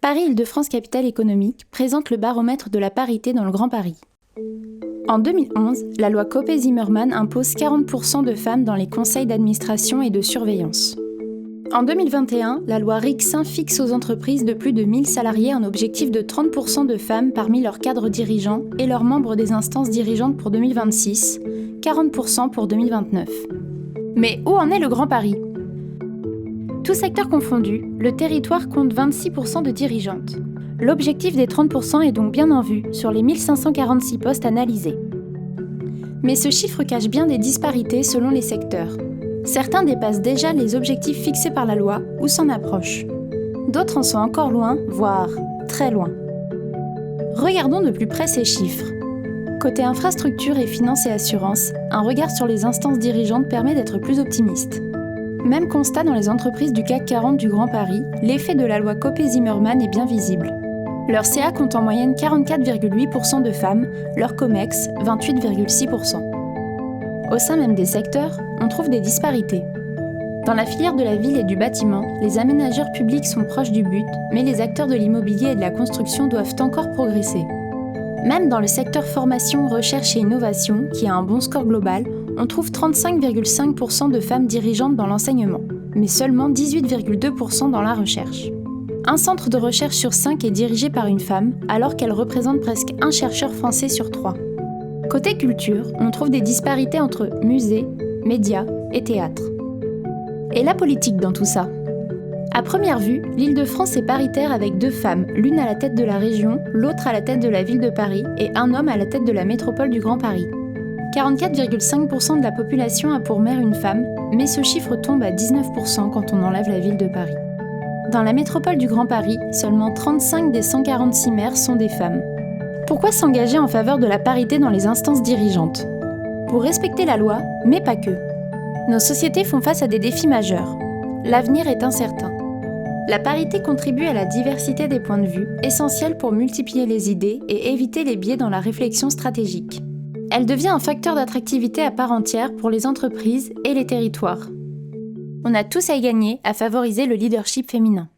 Paris-Île-de-France Capitale Économique présente le baromètre de la parité dans le Grand Paris. En 2011, la loi Copé-Zimmermann impose 40% de femmes dans les conseils d'administration et de surveillance. En 2021, la loi Rixain fixe aux entreprises de plus de 1000 salariés un objectif de 30% de femmes parmi leurs cadres dirigeants et leurs membres des instances dirigeantes pour 2026, 40% pour 2029. Mais où en est le Grand Paris ? Tout secteur confondu, le territoire compte 26% de dirigeantes. L'objectif des 30% est donc bien en vue sur les 1546 postes analysés. Mais ce chiffre cache bien des disparités selon les secteurs. Certains dépassent déjà les objectifs fixés par la loi ou s'en approchent. D'autres en sont encore loin, voire très loin. Regardons de plus près ces chiffres. Côté infrastructure et finances et assurances, un regard sur les instances dirigeantes permet d'être plus optimiste. Même constat dans les entreprises du CAC 40 du Grand Paris, l'effet de la loi Copé-Zimmermann est bien visible. Leur CA compte en moyenne 44,8% de femmes, leur COMEX 28,6%. Au sein même des secteurs, on trouve des disparités. Dans la filière de la ville et du bâtiment, les aménageurs publics sont proches du but, mais les acteurs de l'immobilier et de la construction doivent encore progresser. Même dans le secteur formation, recherche et innovation, qui a un bon score global, on trouve 35,5% de femmes dirigeantes dans l'enseignement, mais seulement 18,2% dans la recherche. Un centre de recherche sur 5 est dirigé par une femme, alors qu'elle représente presque un chercheur français sur 3. Côté culture, on trouve des disparités entre musées, médias et théâtre. Et la politique dans tout ça ? À première vue, l'Île-de-France est paritaire avec 2 femmes, l'une à la tête de la région, l'autre à la tête de la ville de Paris et un homme à la tête de la métropole du Grand Paris. 44,5% de la population a pour maire une femme, mais ce chiffre tombe à 19% quand on enlève la ville de Paris. Dans la métropole du Grand Paris, seulement 35 des 146 maires sont des femmes. Pourquoi s'engager en faveur de la parité dans les instances dirigeantes ? Pour respecter la loi, mais pas que. Nos sociétés font face à des défis majeurs. L'avenir est incertain. La parité contribue à la diversité des points de vue, essentielle pour multiplier les idées et éviter les biais dans la réflexion stratégique. Elle devient un facteur d'attractivité à part entière pour les entreprises et les territoires. On a tous à y gagner à favoriser le leadership féminin.